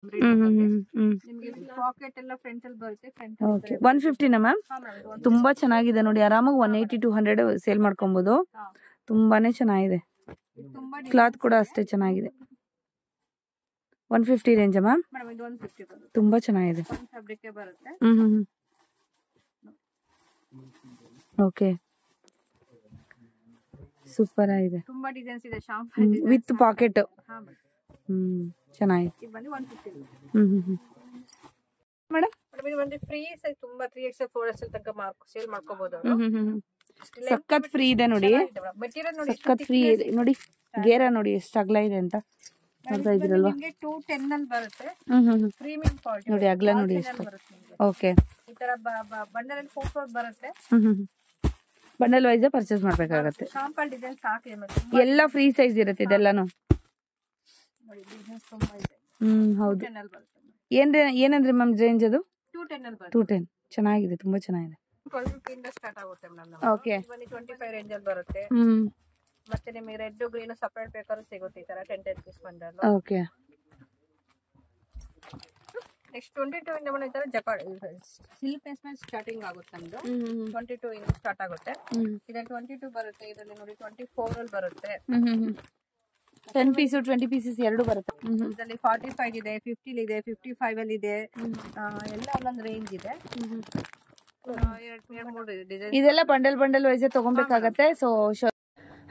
ನಿಮಗೆ ಪಾಕೆಟ್ ಎಲ್ಲ ಫ್ರಂಟ್ ಅಲ್ಲಿ ಬರುತ್ತೆ. ಓಕೆ 150 ನಾ ಮ್ಯಾಮ್? ತುಂಬಾ ಚೆನ್ನಾಗಿದೆ ನೋಡಿ, ಆರಾಮಾಗಿ 180 200 ಸೇಲ್ ಮಾಡ್ಕೊಬಹುದು. ತುಂಬಾನೇ ಚೆನ್ನಾಗಿದೆ. ಕ್ಲಾತ್ ಕೂಡ ಅಷ್ಟೇ ಚೆನ್ನಾಗಿದೆ. 150 ರೇಂಜ್ ಮ್ಯಾಮ್? ತುಂಬಾ ಚೆನ್ನಾಗಿದೆ. ಓಕೆ, ಸೂಪರ್ ಆಗಿದೆ. ತುಂಬಾ ಡಿಸೈನ್ಸ್ ಇದೆ ವಿತ್ ಪಾಕೆಟ್. ಚೆನ್ನಾಗಿದೆ. ಮೇಡಮ್ ಒಂದು ಫ್ರೀ ಸೈಜ್ ತುಂಬಾ 3XL 4XL ತನಕ ಸೇಲ್ ಮಾಡ್ಕೋಬಹುದು. ಸಖತ್ ಫ್ರೀ ಇದೆ ನೋಡಿ, ಸಖತ್ ಫ್ರೀ ಇದೆ ನೋಡಿ. ಗೇರ ನೋಡಿ ಎಷ್ಟು ಅಗಲ ಇದೆ ಅಂತ ನೋಡ್ತಾ ಇದ್ದೀರಲ್ವಾ? 210 ಅಲ್ಲಿ ಬರುತ್ತೆ. ಪ್ರೀಮಿಯಂ ಕ್ವಾಲಿಟಿ ನೋಡಿ, ಅಗಲ ನೋಡಿ ಎಷ್ಟು. ಓಕೆ, ಈ ತರ ಬಂಡಲ್ ಅಲ್ಲಿ 4 ಬರುತ್ತೆ. ಬಂಡಲ್ ವೈಸ್ ಪರ್ಚೇಸ್ ಮಾಡ್ಬೇಕಾಗತ್ತೆ. ಶಾಂಪಲ್ ಡಿಸೈನ್ ಸಾಕು. ಎಲ್ಲ ಫ್ರೀ ಸೈಜ್ ಇರುತ್ತೆ ಇದೆಲ್ಲಾನು. ನೋಡಿ ಡಿಸೈನ್ಸ್ ತುಂಬಾ ಇದೆ. ಹೌದು. ಏನಂದ್ರೆ ಮ್ಯಾಮ್ ರೇಂಜ್ ಅದು? 210 ಅಲ್ಲಿ ಬರುತ್ತೆ. 210 ಚೆನ್ನಾಗಿದೆ, ತುಂಬಾ ಚೆನ್ನಾಗಿದೆ. 12 ಇಂದ ಸ್ಟಾರ್ಟ್ ಆಗುತ್ತೆ ಮೇಡಂ. ಓಕೆ, 25 ರೇಂಜ್ ಅಲ್ಲಿ ಬರುತ್ತೆ. ಮತ್ತೆ ನಿಮಗೆ ರೆಡ್ ಗ್ರೀನ್ ಸಪರೇಟ್ ಬೇಕಾದ್ರೂ ಸಿಗುತ್ತೆ ಈ ತರ 10 ಪೀಸ್ ಬಂಡಲ್. ಓಕೆ, ನೆಕ್ಸ್ಟ್ 22 ಇಂದ ಬಂದ ತರ ಜಕಾರ್ಡ್ ಸಿಲ್ಕ್ ಪೇಸ್ ಮೇಲೆ ಸ್ಟಾರ್ಟಿಂಗ್ ಆಗುತ್ತೆ ನಮ್ದು. 22 ಇಂದ ಸ್ಟಾರ್ಟ್ ಆಗುತ್ತೆ. ಇದರಲ್ಲಿ 22 ಬರುತ್ತೆ. ಇದರಲ್ಲಿ ನೋಡಿ 24 ಅಲ್ಲಿ ಬರುತ್ತೆ. 10 ಪೀಸ್ 20 ಪೀಸಸ್ ಎರಡು ಬರುತ್ತೆ. ಇದರಲ್ಲಿ 45 ಇದೆ, 50 ಇದೆ, 55 ಅಲ್ಲಿ ಇದೆ. ಎಲ್ಲ ಒಂದೊಂದು ರೇಂಜ್ ಇದೆ. ಇದೆಲ್ಲ ಬಂಡಲ್ ವೈಸ್ ತಗೊಬೇಕಾಗತ್ತೆ. So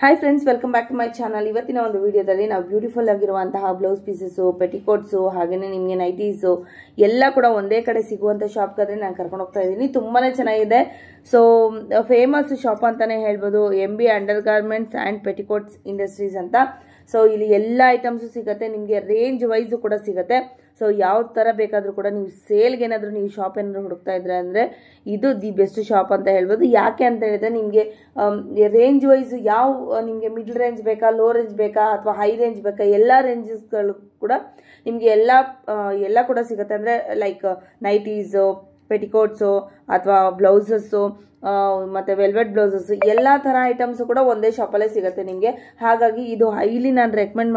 hi friends, welcome back to my channel. ಇವತ್ತಿನ ಒಂದು ವಿಡಿಯೋದಲ್ಲಿ ನಾವು ಬ್ಯೂಟಿಫುಲ್ ಆಗಿರುವಂತಹ ಬ್ಲೌಸ್ ಪೀಸಸ್, ಪೆಟಿಕೋಟ್ಸು, ಹಾಗೇನೆ ನಿಮಗೆ ನೈಟೀಸು ಎಲ್ಲ ಕೂಡ ಒಂದೇ ಕಡೆ ಸಿಗುವಂತ ಶಾಪ್ಗಾದ್ರೆ ನಾನು ಕರ್ಕೊಂಡು ಹೋಗ್ತಾ ಇದ್ದೀನಿ. ತುಂಬಾನೇ ಚೆನ್ನಾಗಿದೆ. ಸೊ ಫೇಮಸ್ ಶಾಪ್ ಅಂತಾನೆ ಹೇಳ್ಬೋದು, MB under garments and petticoats industries ಅಂತ. ಸೊ ಇಲ್ಲಿ ಎಲ್ಲ ಐಟಮ್ಸು ಸಿಗುತ್ತೆ ನಿಮಗೆ, ರೇಂಜ್ ವೈಸು ಕೂಡ ಸಿಗುತ್ತೆ. ಸೊ ಯಾವ ಥರ ಬೇಕಾದರೂ ಕೂಡ ನೀವು ಸೇಲ್ಗೆ ಏನಾದರೂ ನೀವು ಶಾಪ್ ಏನಾದರೂ ಹುಡುಕ್ತಾ ಇದ್ರೆ ಅಂದರೆ ಇದು ದಿ ಬೆಸ್ಟ್ ಶಾಪ್ ಅಂತ ಹೇಳ್ಬೋದು. ಯಾಕೆ ಅಂತ ಹೇಳಿದ್ರೆ ನಿಮಗೆ ರೇಂಜ್ ವೈಸ್ ಯಾವ ನಿಮಗೆ ಮಿಡ್ಲ್ ರೇಂಜ್ ಬೇಕಾ, ಲೋ ರೇಂಜ್ ಬೇಕಾ, ಅಥವಾ ಹೈ ರೇಂಜ್ ಬೇಕಾ, ಎಲ್ಲ ರೇಂಜಸ್ಗಳು ಕೂಡ ನಿಮಗೆ ಎಲ್ಲ ಕೂಡ ಸಿಗುತ್ತೆ. ಅಂದರೆ ಲೈಕ್ ನೈಟೀಸು, ಪೆಟಿಕೋಟ್ಸು, ಅಥವಾ ಬ್ಲೌಸಸ್ಸು, ಮತ್ತು ವೆಲ್ವೆಟ್ ಬ್ಲೌಸಸ್, ಎಲ್ಲ ಥರ ಐಟಮ್ಸು ಕೂಡ ಒಂದೇ ಶಾಪಲ್ಲೇ ಸಿಗುತ್ತೆ ನಿಮಗೆ. ಹಾಗಾಗಿ ಇದು ಹೈಲಿ ನಾನು ರೆಕಮೆಂಡ್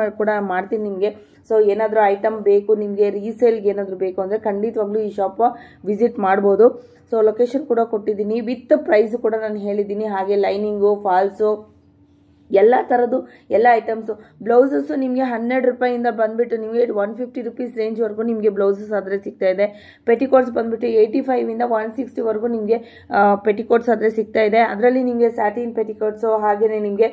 ಮಾಡ್ತೀನಿ ನಿಮಗೆ. ಸೊ ಏನಾದರೂ ಐಟಮ್ ಬೇಕು ನಿಮಗೆ, ರೀಸೇಲ್ಗೆ ಏನಾದರೂ ಬೇಕು ಅಂದರೆ ಖಂಡಿತವಾಗ್ಲೂ ಈ ಶಾಪ್ ವಿಸಿಟ್ ಮಾಡ್ಬೋದು. ಸೊ ಲೊಕೇಶನ್ ಕೂಡ ಕೊಟ್ಟಿದ್ದೀನಿ, ವಿತ್ ಪ್ರೈಸು ಕೂಡ ನಾನು ಹೇಳಿದ್ದೀನಿ. ಹಾಗೆ ಲೈನಿಂಗು, ಫಾಲ್ಸು, ಎಲ್ಲ ಥರದ್ದು ಎಲ್ಲ ಐಟಮ್ಸು. ಬ್ಲೌಸಸ್ಸು ನಿಮಗೆ 12 ರೂಪಾಯಿಂದ ಬಂದುಬಿಟ್ಟು ನಿಮಗೆ 150 ರುಪೀಸ್ ರೇಂಜ್ವರೆಗೂ ನಿಮಗೆ ಬ್ಲೌಸಸ್ ಆದರೆ ಸಿಗ್ತಾ ಇದೆ. ಪೆಟಿಕೋಟ್ಸ್ ಬಂದುಬಿಟ್ಟು 85ಇಂದ 160ವರೆಗೂ ನಿಮಗೆ ಪೆಟಿಕೋಟ್ಸ್ ಆದರೆ ಸಿಗ್ತಾ ಇದೆ. ಅದರಲ್ಲಿ ನಿಮಗೆ ಸ್ಯಾಟಿನ್ ಪೆಟಿಕೋಟ್ಸು, ಹಾಗೆಯೇ ನಿಮಗೆ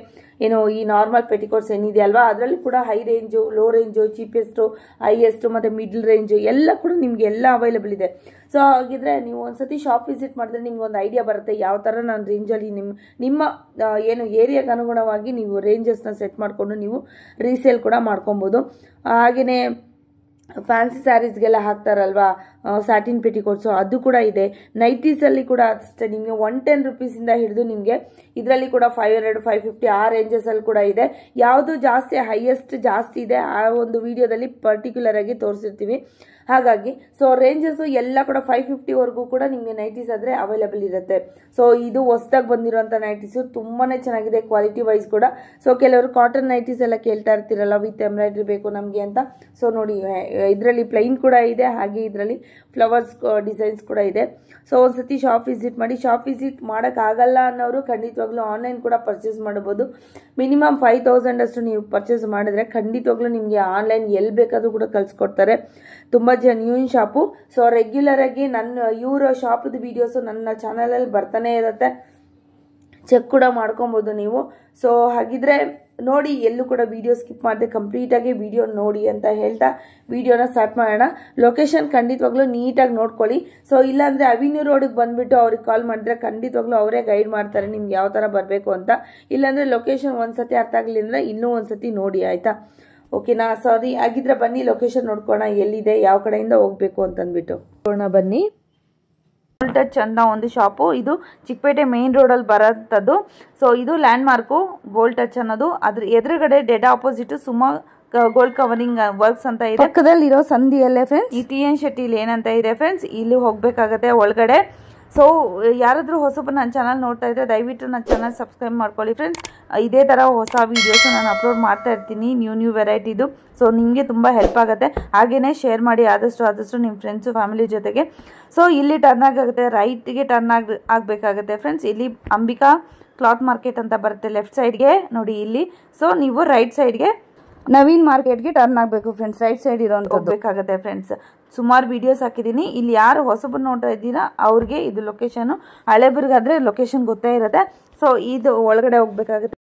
ಏನು ಈ ನಾರ್ಮಲ್ ಪೆಟಿಕೋಟ್ಸ್ ಏನಿದೆ ಅಲ್ವಾ, ಅದರಲ್ಲಿ ಕೂಡ high range, low range, ಚೀಪೆಸ್ಟು, highest ಮತ್ತು ಮಿಡ್ಲ್ ರೇಂಜು ಎಲ್ಲ ಕೂಡ ನಿಮಗೆ ಎಲ್ಲ ಅವೈಲೇಬಲ್ ಇದೆ. ಸೊ ಹಾಗಿದ್ರೆ ನೀವು ಒಂದ್ಸತಿ ಶಾಪ್ ವಿಸಿಟ್ ಮಾಡಿದ್ರೆ ನಿಮ್ಗೆ ಒಂದು ಐಡಿಯಾ ಬರುತ್ತೆ ಯಾವ ಥರ ನಾನು ರೇಂಜಲ್ಲಿ ನಿಮ್ಮ ಏನು ಏರಿಯಾಗೆ ಅನುಗುಣವಾಗಿ ನೀವು ರೇಂಜಸ್ನ ಸೆಟ್ ಮಾಡಿಕೊಂಡು ನೀವು ರೀಸೇಲ್ ಕೂಡ ಮಾಡ್ಕೊಬೋದು. ಹಾಗೆಯೇ ಫ್ಯಾನ್ಸಿ ಸ್ಯಾರೀಸ್ಗೆಲ್ಲ ಹಾಕ್ತಾರಲ್ವಾ ಸ್ಯಾಟಿನ್ ಪೆಟಿಕೋಟ್ಸು, ಅದು ಕೂಡ ಇದೆ. ನೈಟೀಸಲ್ಲಿ ಕೂಡ ಅಷ್ಟೇ ನಿಮಗೆ 110 ರುಪೀಸಿಂದ ಹಿಡಿದು ನಿಮಗೆ ಇದರಲ್ಲಿ ಕೂಡ 500 550 ಆ ರೇಂಜಸಲ್ಲಿ ಕೂಡ ಇದೆ. ಯಾವುದು ಜಾಸ್ತಿ ಹೈಯೆಸ್ಟ್ ಜಾಸ್ತಿ ಇದೆ ಆ ಒಂದು ವಿಡಿಯೋದಲ್ಲಿ ಪರ್ಟಿಕ್ಯುಲರ್ ಆಗಿ ತೋರಿಸಿರ್ತೀವಿ. ಹಾಗಾಗಿ ಸೊ ರೇಂಜಸ್ಸು ಎಲ್ಲ ಕೂಡ 550ವರೆಗೂ ಕೂಡ ನಿಮಗೆ ನೈಟೀಸ್ ಆದರೆ ಅವೈಲೇಬಲ್ ಇರುತ್ತೆ. ಸೊ ಇದು ಹೊಸದಾಗಿ ಬಂದಿರುವಂಥ ನೈಟೀಸು ತುಂಬಾ ಚೆನ್ನಾಗಿದೆ ಕ್ವಾಲಿಟಿ ವೈಸ್ ಕೂಡ. ಸೊ ಕೆಲವರು ಕಾಟನ್ ನೈಟೀಸ್ ಎಲ್ಲ ಕೇಳ್ತಾ ಇರ್ತೀರಲ್ಲ, ವಿತ್ ಎಂಬ್ರಾಯ್ಡ್ರಿ ಬೇಕು ನಮಗೆ ಅಂತ. ಸೊ ನೋಡಿ ಇದರಲ್ಲಿ ಪ್ಲೈನ್ ಕೂಡ ಇದೆ, ಹಾಗೆ ಇದರಲ್ಲಿ ಫ್ಲವರ್ಸ್ ಡಿಸೈನ್ಸ್ ಕೂಡ ಇದೆ. ಸೊ ಒಂದ್ಸತಿ ಶಾಪ್ ವಿಸಿಟ್ ಮಾಡಿ. ಶಾಪ್ ವಿಸಿಟ್ ಮಾಡೋಕ್ಕಾಗಲ್ಲ ಅನ್ನೋರು ಖಂಡಿತವಾಗ್ಲೂ ಆನ್ಲೈನ್ ಕೂಡ ಪರ್ಚೇಸ್ ಮಾಡ್ಬೋದು. ಮಿನಿಮಮ್ 5000 ಅಷ್ಟು ನೀವು ಪರ್ಚೇಸ್ ಮಾಡಿದ್ರೆ ಖಂಡಿತವಾಗ್ಲೂ ನಿಮಗೆ ಆನ್ಲೈನ್ ಎಲ್ಲಿ ಬೇಕಾದರೂ ಕೂಡ ಕಳಿಸ್ಕೊಡ್ತಾರೆ. ತುಂಬ ಜೆನ್ಯೂನ್ ಶಾಪು. ಸೊ ರೆಗ್ಯುಲರ್ ಆಗಿ ಇವರ ಶಾಪ್ದು ವಿಡಿಯೋಸು ನನ್ನ ಚಾನಲಲ್ಲಿ ಬರ್ತಾನೆ ಇರುತ್ತೆ, ಚೆಕ್ ಕೂಡ ಮಾಡ್ಕೊಬೋದು ನೀವು. ಸೊ ಹಾಗಿದ್ರೆ ನೋಡಿ, ಎಲ್ಲೂ ಕೂಡ ವಿಡಿಯೋ ಸ್ಕಿಪ್ ಮಾಡದೆ ಕಂಪ್ಲೀಟಾಗಿ ವಿಡಿಯೋ ನೋಡಿ ಅಂತ ಹೇಳ್ತಾ ವಿಡಿಯೋನ ಸ್ಟಾರ್ಟ್ ಮಾಡೋಣ. ಲೊಕೇಶನ್ ಖಂಡಿತವಾಗ್ಲೂ ನೀಟಾಗಿ ನೋಡ್ಕೊಳ್ಳಿ. ಸೊ ಇಲ್ಲಾಂದರೆ ಅವಿನ್ಯೂ ರೋಡಿಗೆ ಬಂದುಬಿಟ್ಟು ಅವ್ರಿಗೆ ಕಾಲ್ ಮಾಡಿದ್ರೆ ಖಂಡಿತವಾಗ್ಲೂ ಅವರೇ ಗೈಡ್ ಮಾಡ್ತಾರೆ ನಿಮ್ಗೆ ಯಾವ ಥರ ಬರಬೇಕು ಅಂತ. ಇಲ್ಲಾಂದರೆ ಲೊಕೇಶನ್ ಒಂದ್ಸತಿ ಅರ್ಥ ಆಗಲಿಲ್ಲ ಅಂದರೆ ಇನ್ನೂ ಒಂದ್ಸತಿ ನೋಡಿ, ಆಯಿತಾ? ಓಕೆನಾ? ಸಾರಿ. ಹಾಗಿದ್ರೆ ಬನ್ನಿ ಲೊಕೇಶನ್ ನೋಡ್ಕೋಣ, ಎಲ್ಲಿದೆ, ಯಾವ ಕಡೆಯಿಂದ ಹೋಗಬೇಕು ಅಂತಂದ್ಬಿಟ್ಟು ಬನ್ನಿ. ಗೋಲ್ಡ್ ಟಚ್ ಅಂತ ಒಂದು ಶಾಪು, ಇದು ಚಿಕ್ಕಪೇಟೆ ಮೇನ್ ರೋಡಲ್ಲಿ ಬರೋಂಥದ್ದು. ಸೊ ಇದು ಲ್ಯಾಂಡ್ ಮಾರ್ಕು ಗೋಲ್ಡ್ ಟಚ್ ಅನ್ನೋದು. ಅದ್ರ ಎದುರುಗಡೆ dead opposite Suma gold covering works ಅಂತ ಇದೆ. ಪಕ್ಕದಲ್ಲಿ ಇರೋ ಸಂಧಿಯಲ್ಲೇ ಫ್ರೆಂಡ್ಸ್ ಈ TN ಶೆಟ್ಟಿಲಿ ಏನಂತ ಇದೆ ಫ್ರೆಂಡ್ಸ್, ಇಲ್ಲಿ ಹೋಗ್ಬೇಕಾಗತ್ತೆ ಒಳಗಡೆ. ಸೊ ಯಾರಾದರೂ ಹೊಸಬ ನನ್ನ ಚಾನಲ್ ನೋಡ್ತಾ ಇದ್ದರೆ ದಯವಿಟ್ಟು ನನ್ನ ಚಾನಲ್ ಸಬ್ಸ್ಕ್ರೈಬ್ ಮಾಡ್ಕೊಳ್ಳಿ ಫ್ರೆಂಡ್ಸ್. ಇದೇ ಥರ ಹೊಸ ವೀಡಿಯೋಸ್ ನಾನು ಅಪ್ಲೋಡ್ ಮಾಡ್ತಾ ಇರ್ತೀನಿ, ನ್ಯೂ ವೆರೈಟಿದು. ಸೊ ನಿಮಗೆ ತುಂಬ ಹೆಲ್ಪ್ ಆಗುತ್ತೆ. ಹಾಗೆಯೇ ಶೇರ್ ಮಾಡಿ ಆದಷ್ಟು ನಿಮ್ಮ ಫ್ರೆಂಡ್ಸು ಫ್ಯಾಮಿಲಿ ಜೊತೆಗೆ. ಸೊ ಇಲ್ಲಿ ಟರ್ನ್ ಆಗುತ್ತೆ, ರೈಟ್ಗೆ ಟರ್ನ್ ಆಗಬೇಕಾಗುತ್ತೆ ಫ್ರೆಂಡ್ಸ್. ಇಲ್ಲಿ ಅಂಬಿಕಾ ಕ್ಲಾತ್ ಮಾರ್ಕೆಟ್ ಅಂತ ಬರುತ್ತೆ ಲೆಫ್ಟ್ ಸೈಡ್ಗೆ ನೋಡಿ ಇಲ್ಲಿ. ಸೊ ನೀವು ರೈಟ್ ಸೈಡ್ಗೆ ನವೀನ್ ಮಾರ್ಕೆಟ್ಗೆ ಟರ್ನ್ ಆಗಬೇಕು ಫ್ರೆಂಡ್ಸ್. ರೈಟ್ ಸೈಡ್ ಇರೋಂಥ ಹೋಗಬೇಕಾಗುತ್ತೆ ಫ್ರೆಂಡ್ಸ್. ಸುಮಾರು ವೀಡಿಯೋಸ್ ಹಾಕಿದ್ದೀನಿ. ಇಲ್ಲಿ ಯಾರು ಹೊಸಬರು ನೋಡ್ತಾ ಇದ್ದೀರಾ ಅವ್ರಿಗೆ ಇದು ಲೊಕೇಶನು, ಹಳೇಬರಿಗಾದರೆ ಲೊಕೇಶನ್ ಗೊತ್ತೇ ಇರುತ್ತೆ. ಸೊ ಇದು ಒಳಗಡೆ ಹೋಗಬೇಕಾಗುತ್ತೆ.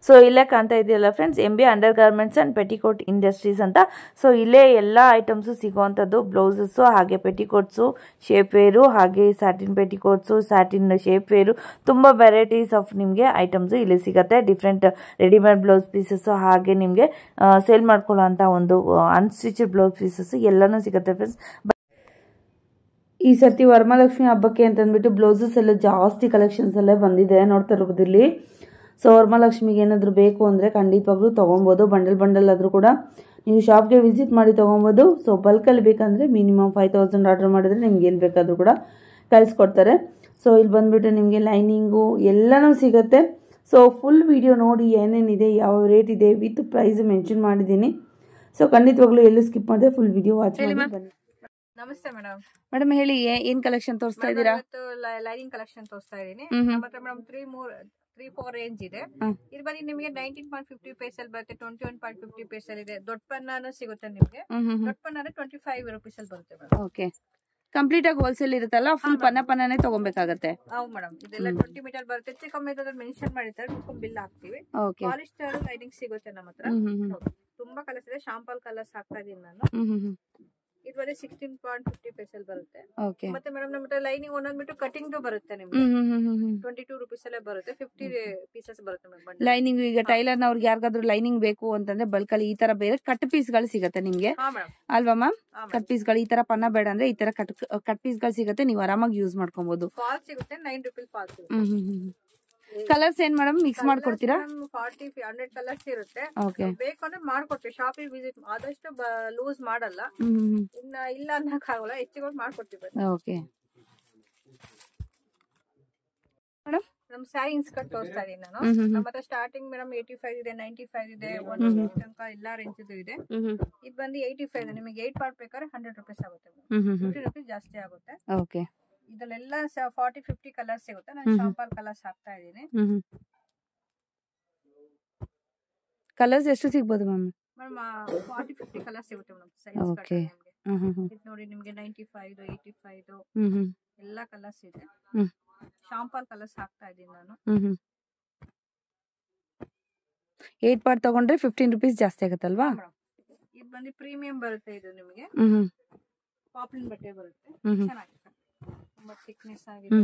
ಸೊ ಇಲ್ಲೇ ಕಾಣ್ತಾ ಇದೆಯಲ್ಲ friends, MB under garments and petticoat industries ಅಂತ. ಸೊ ಇಲ್ಲೇ ಎಲ್ಲ ಐಟಮ್ಸು ಸಿಗೋವಂಥದ್ದು, ಬ್ಲೌಸಸ್ಸು, ಹಾಗೆ ಪೆಟಿಕೋಟ್ಸು, ಶೇಪ್ ವೇರು, ಹಾಗೆ satin petticoats, satin shape wear, ತುಂಬ ವೆರೈಟೀಸ್ ಆಫ್ ನಿಮಗೆ ಐಟಮ್ಸು ಇಲ್ಲಿ ಸಿಗುತ್ತೆ. ಡಿಫ್ರೆಂಟ್ ರೆಡಿಮೇಡ್ ಬ್ಲೌಸ್ ಪೀಸಸ್ಸು, ಹಾಗೆ ನಿಮಗೆ ಸೇಲ್ ಮಾಡ್ಕೊಳ್ಳೋ ಅಂಥ ಒಂದು ಅನ್ಸ್ಟಿಚಡ್ ಬ್ಲೌಸ್ ಪೀಸಸ್ಸು ಎಲ್ಲನೂ ಸಿಗುತ್ತೆ ಫ್ರೆಂಡ್ಸ್. ಈ ಸರ್ತಿ ವರಮಹಾಲಕ್ಷ್ಮಿ ಹಬ್ಬಕ್ಕೆ ಅಂತಂದ್ಬಿಟ್ಟು ಬ್ಲೌಸಸ್ ಎಲ್ಲ ಜಾಸ್ತಿ ಕಲೆಕ್ಷನ್ಸ್ ಎಲ್ಲ ಬಂದಿದೆ, ನೋಡ್ತಾ ಇರ್ಬೋದು ಇಲ್ಲಿ. ಸೊ ವರಮಹಾಲಕ್ಷ್ಮಿಗೆ ಏನಾದರೂ ಬೇಕು ಅಂದರೆ ಖಂಡಿತವಾಗ್ಲೂ ತೊಗೊಬೋದು. ಬಂಡಲ್ ಆದರೂ ಕೂಡ ನೀವು ಶಾಪ್ಗೆ ವಿಸಿಟ್ ಮಾಡಿ ತೊಗೊಬೋದು. ಸೊ ಬಲ್ಕಲ್ಲಿ ಬೇಕಂದರೆ ಮಿನಿಮಮ್ 5000 ಆರ್ಡರ್ ಮಾಡಿದ್ರೆ ನಿಮ್ಗೆ ಎಲ್ಲಿ ಬೇಕಾದರೂ ಕೂಡ ಕಳಿಸ್ಕೊಡ್ತಾರೆ. ಸೊ ಇಲ್ಲಿ ಬಂದುಬಿಟ್ಟು ನಿಮಗೆ ಲೈನಿಂಗು ಎಲ್ಲನೂ ಸಿಗುತ್ತೆ. ಸೊ ಫುಲ್ ವಿಡಿಯೋ ನೋಡಿ ಏನೇನಿದೆ, ಯಾವ ರೇಟ್ ಇದೆ ವಿತ್ ಪ್ರೈಸ್ ಮೆನ್ಷನ್ ಮಾಡಿದ್ದೀನಿ. ಸೊ ಖಂಡಿತವಾಗ್ಲೂ ಎಲ್ಲೂ ಸ್ಕಿಪ್ ಮಾಡಿದೆ, ಫುಲ್ ವಿಡಿಯೋ ವಾಚ್ ಮಾಡಿ ಬನ್ನಿ. ನಮಸ್ತೆ ಮೇಡಮ್. ಮೇಡಮ್ ಹೇಳಿ, ಏನ್ ಕಲೆಕ್ಷನ್ ತೋರಿಸ್ತಾ ಇದ್ದೀರಾ? ಲೈನಿಂಗ್ ಕಲೆಕ್ಷನ್ ತೋರಿಸ್ತಾ ಇದೀನಿ. ಮತ್ತೆ ಮೇಡಮ್ 3-4 ರೇಂಜ್ ಇದೆ. ಇದು ಬಂದು ನಿಮಗೆ 19.50 ಪೈಸಲ್ಲಿ ಬರುತ್ತೆ, 21.50 ಪೈಸಲ್ಲಿ ಇದೆ. ದೊಡ್ಡ ಪನ್ನಾನು ಸಿಗುತ್ತೆ ನಿಮಗೆ. ದೊಡ್ಡ ಪನ್ನ 25 ರೂಪೀಸ್ ಅಲ್ಲಿ ಬರುತ್ತೆ ಮೇಡಮ್. ಓಕೆ, ಕಂಪ್ಲೀಟ್ ಆಗಿ ಹೋಲ್ಸೇಲ್ ಇರುತ್ತಲ್ಲ, ಫುಲ್ ಪನ್ನನೇ ತಗೊಬೇಕಾಗತ್ತೆ. ಹೌದು ಮೇಡಮ್, ಇದೆಲ್ಲ 20 ಮೀಟರ್ ಬರುತ್ತೆ. ಹೆಚ್ಚು ಕಮ್ಮಿ ಮೆನ್ಷನ್ ಮಾಡಿರ್ತಾರೆ, ಬಿಲ್ ಹಾಕ್ತಿವಿ. ಪಾಲಿಸ್ಟರ್ ಲೈನಿಂಗ್ ಸಿಗುತ್ತೆ ನಮ್ಮ ಹತ್ರ. ತುಂಬಾ ಕಲರ್ಸ್ ಇದೆ, ಶಾಂಪಲ್ ಕಲರ್ಸ್ ಹಾಕ್ತಾ ಇದೀನಿ ನಾನು. ಇದು ಬಂದು 16.50 ಪೈಸಲ್ಲಿ ಬರುತ್ತೆ. ಮತ್ತೆ ಮೇಡಮ್ ನಮ್ಮ ಹತ್ರ ಲೈನಿಂಗ್ ಒಂದೊಂದ್ಬಿಟ್ಟು ಕಟಿಂಗ್ ಬರುತ್ತೆ ನಿಮ್ಗೆ. 22 ರೂಪೀಸ್ ಅಲ್ಲೇ ಬರುತ್ತೆ. 50 ಪೀಸಸ್ ಬರುತ್ತೆ ಮೇಡಮ್ ಲೈನಿಂಗ್. ಈಗ ಟೈಲರ್ ಅವ್ರಿಗೆ ಯಾರಿಗಾದ್ರೂ ಲೈನಿಂಗ್ ಬೇಕು ಅಂತಂದ್ರೆ ಬಲ್ಕಲ್ಲಿ ಈ ತರ ಬೇರೆ ಕಟ್ ಪೀಸ್ ಗಳು ಸಿಗುತ್ತೆ ನಿಮ್ಗೆ, ಅಲ್ವಾ ಮ್ಯಾಮ್? ಕಟ್ ಪೀಸ್ ಗಳು ಈ ತರ ಪನ್ನ ಬೇಡ ಅಂದ್ರೆ ಈ ತರ ಕಟ್ ಪೀಸ್ ಗಳು ಸಿಗುತ್ತೆ, ನೀವು ಆರಾಮಾಗಿ ಯೂಸ್ ಮಾಡ್ಕೊಬಹುದು. ಫಾಲ್ ಸಿಗುತ್ತೆ, 9 ರೂಪೀಸ್ ಫಾಲ್ ಸಿಗುತ್ತೆ. ಕಲರ್ಸ್ ಏನ್ ಮೇಡಮ್ ಮಿಕ್ಸ್ ಮಾಡ್ಕೊಡ್ತೀರಾ? 40-100 ಕಲರ್ಸ್ ಇರುತ್ತೆ. ಬೇಕು ಅಂದ್ರೆ ಮಾಡ್ಕೊಡ್ತೀವಿ. ಶಾಪಿಗೆ ವಿಸಿಟ್ ಆದಷ್ಟು ಲೂಸ್ ಮಾಡಲ್ಲ, ಇನ್ನ ಇಲ್ಲ ಅನ್ನಕ್ಕಾಗಲ್ಲ, ಹೆಚ್ಚಿಗೆ ಮಾಡ್ಕೊಡ್ತೀವಿ. ಓಕೆ ಮೇಡಮ್, ನಮ್ ಸ್ಯಾರಿ ಇನ್ಸ್ಕರ್ಟ್ ತೋರಿಸ್ತಾ ಇದೀನಿ ನಾನು. ನಮ್ಮ ಹತ್ರ ಸ್ಟಾರ್ಟಿಂಗ್ ಮೇಡಮ್ 85 ಇದೆ, 95 ಇದೆ, 1 ತನಕ ಎಲ್ಲಾ ರೇಂಜ್ ಇದೆ. ಇದು ಬಂದು 85 ಇದೆ. ನಿಮಗೆ 8 ಪಾರ್ಟ್ ಬೇಕಾದ್ರೆ 100 ರೂಪೀಸ್ ಆಗುತ್ತೆ, 50 ರೂಪೀಸ್ ಜಾಸ್ತಿ ಆಗುತ್ತೆ. ಓಕೆ, ಇದೆಲ್ಲ 40-50 ಕಲರ್ಸ್ ಸಿಗುತ್ತೆ. ನಾನು ಶಾಂಪಲ್ ಕಲರ್ಸ್ ಹಾಕ್ತಾ ಇದೀನಿ. ಕಲರ್ಸ್ ಎಷ್ಟು ಸಿಗ್ಬೋದು ಮ್ಯಾಮ್? ಮೇಡಮ್ 40-50 ಕಲರ್ಸ್ ಸಿಗುತ್ತೆ ಮೇಡಮ್ ಸೈಜ್. ಓಕೆ, ಇದು ನೋಡಿ ನಿಮಗೆ 95, 85 ಎಲ್ಲಾ ಕಲರ್ಸ್ ಇದೆ. ಶಾಂಪಲ್ ಕಲರ್ಸ್ ಹಾಕ್ತಾ ಇದೀನಿ ನಾನು. 8 ಪಾರ್ಟ್ ತಗೊಂಡ್ರೆ 15 ರೂಪೀಸ್ ಜಾಸ್ತಿ ಆಗುತ್ತಲ್ವಾ? ಇದು ಬಂದು ಪ್ರೀಮಿಯಂ ಬರುತ್ತೆ. ಇದು ನಿಮಗೆ ಪಾಪ್ಲಿನ್ ಬಟ್ಟೆ ಬರುತ್ತೆ, ಚೆನ್ನಾಗಿದೆ, ತುಂಬಾ ಥಿಕ್ನೆಸ್ ಆಗಿದೆ,